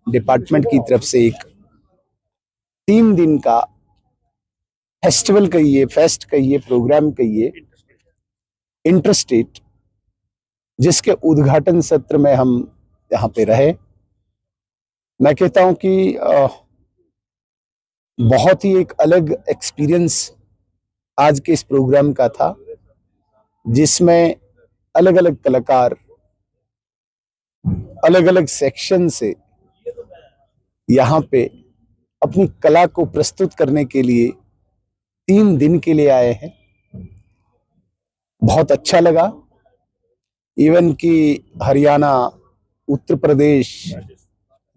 Department की तरफ से एक 3 दिन का फेस्टिवल कहिए, फेस्ट कहिए, प्रोग्राम कहिए, इंटरस्टेट, जिसके उद्घाटन सत्र में हम यहाँ पे रहे। मैं कहता हूं कि बहुत ही एक अलग एक्सपीरियंस आज के इस प्रोग्राम का था, जिसमें अलग अलग कलाकार अलग अलग सेक्शन से यहाँ पे अपनी कला को प्रस्तुत करने के लिए 3 दिन के लिए आए हैं। बहुत अच्छा लगा। इवन कि हरियाणा, उत्तर प्रदेश,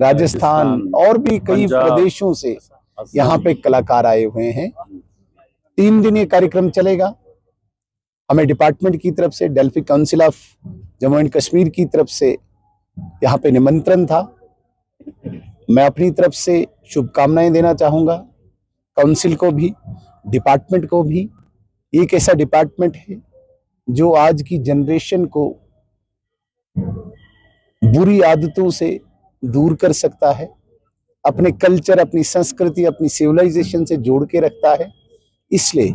राजस्थान और भी कई प्रदेशों से यहाँ पे कलाकार आए हुए हैं। 3 दिन ये कार्यक्रम चलेगा। हमें डिपार्टमेंट की तरफ से, Delphi council of Jammu and Kashmir की तरफ से यहाँ पे निमंत्रण था। मैं अपनी तरफ से शुभकामनाएं देना चाहूंगा काउंसिल को भी, डिपार्टमेंट को भी। एक ऐसा डिपार्टमेंट है जो आज की जनरेशन को बुरी आदतों से दूर कर सकता है, अपने कल्चर, अपनी संस्कृति, अपनी सिविलाइजेशन से जोड़ के रखता है। इसलिए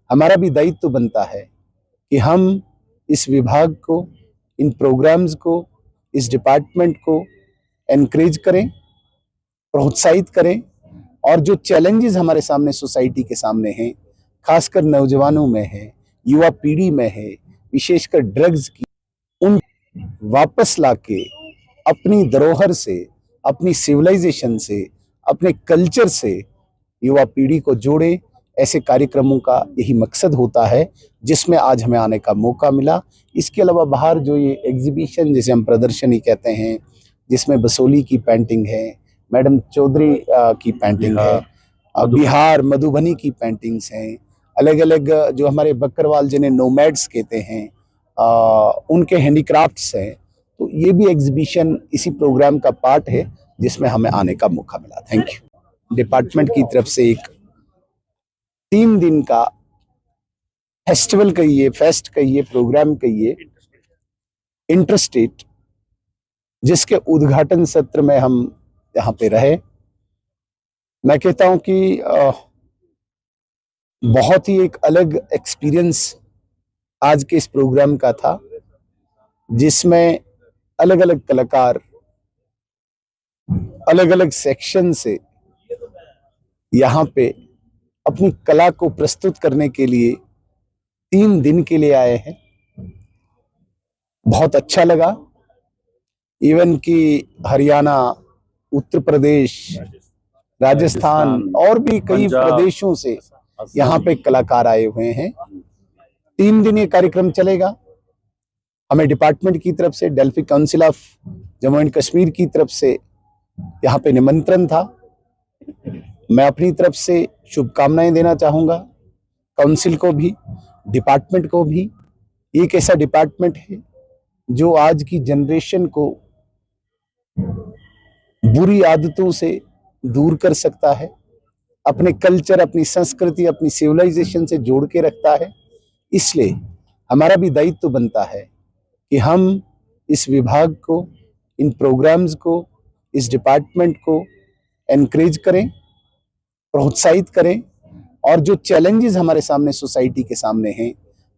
हमारा भी दायित्व बनता है कि हम इस विभाग को, इन प्रोग्राम्स को, इस डिपार्टमेंट को एनकरेज करें, प्रोत्साहित करें। और जो चैलेंजेस हमारे सामने, सोसाइटी के सामने हैं, खासकर नौजवानों में है, युवा पीढ़ी में है, विशेषकर ड्रग्स की, उन वापस लाके अपनी धरोहर से, अपनी सिविलाइजेशन से, अपने कल्चर से युवा पीढ़ी को जोड़े। ऐसे कार्यक्रमों का यही मकसद होता है, जिसमें आज हमें आने का मौका मिला। इसके अलावा बाहर जो ये एग्जीबिशन, जिसे हम प्रदर्शनी कहते हैं, जिसमें बसोली की पेंटिंग है, मैडम चौधरी की पेंटिंग है, बिहार मधुबनी की पेंटिंग्स हैं, अलग अलग जो हमारे बकरवाल जिन्हें नोमैड्स कहते हैं, उनके हैंडीक्राफ्ट्स हैं। तो ये भी एग्जीबिशन इसी प्रोग्राम का पार्ट है, जिसमें हमें आने का मौका मिला। Thank you. डिपार्टमेंट की तरफ से एक 3 दिन का फेस्टिवल कहिए, फेस्ट कहिए, प्रोग्राम कहिए, इंटरस्टेट, जिसके उद्घाटन सत्र में हम यहाँ पे रहे। मैं कहता हूं कि बहुत ही एक अलग एक्सपीरियंस आज के इस प्रोग्राम का था, जिसमें अलग अलग कलाकार अलग अलग सेक्शन से यहाँ पे अपनी कला को प्रस्तुत करने के लिए 3 दिन के लिए आए हैं। बहुत अच्छा लगा। इवन कि हरियाणा, उत्तर प्रदेश, राजस्थान और भी कई प्रदेशों से यहाँ पे कलाकार आए हुए हैं। 3 दिन ये कार्यक्रम चलेगा। हमें डिपार्टमेंट की तरफ से, Delphi council of Jammu and Kashmir की तरफ से यहाँ पे निमंत्रण था। मैं अपनी तरफ से शुभकामनाएं देना चाहूंगा काउंसिल को भी, डिपार्टमेंट को भी। एक ऐसा डिपार्टमेंट है जो आज की जनरेशन को बुरी आदतों से दूर कर सकता है, अपने कल्चर, अपनी संस्कृति, अपनी सिविलाइजेशन से जोड़ के रखता है। इसलिए हमारा भी दायित्व बनता है कि हम इस विभाग को, इन प्रोग्राम्स को, इस डिपार्टमेंट को एनकरेज करें, प्रोत्साहित करें। और जो चैलेंजेस हमारे सामने, सोसाइटी के सामने हैं,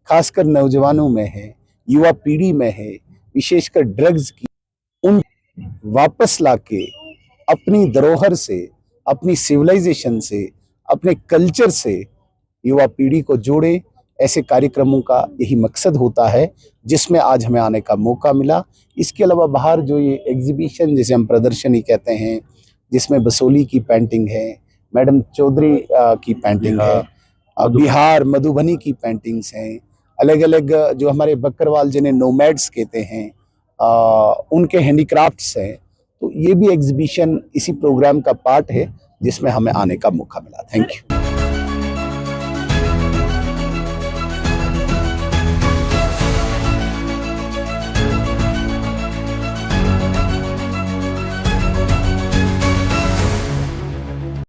खासकर नौजवानों में है, युवा पीढ़ी में है, विशेषकर ड्रग्स की, उन वापस लाके अपनी धरोहर से, अपनी सिविलाइजेशन से, अपने कल्चर से युवा पीढ़ी को जोड़े। ऐसे कार्यक्रमों का यही मकसद होता है, जिसमें आज हमें आने का मौका मिला। इसके अलावा बाहर जो ये एग्जीबिशन, जिसे हम प्रदर्शनी कहते हैं, जिसमें बसोली की पेंटिंग है, मैडम चौधरी की पेंटिंग है, बिहार मधुबनी की पेंटिंग्स हैं, अलग अलग जो हमारे बकरवाल जिन्हें नोमैड्स कहते हैं, उनके हैंडीक्राफ्ट्स हैं। तो ये भी एग्जीबिशन इसी प्रोग्राम का पार्ट है, जिसमें हमें आने का मौका मिला। Thank you.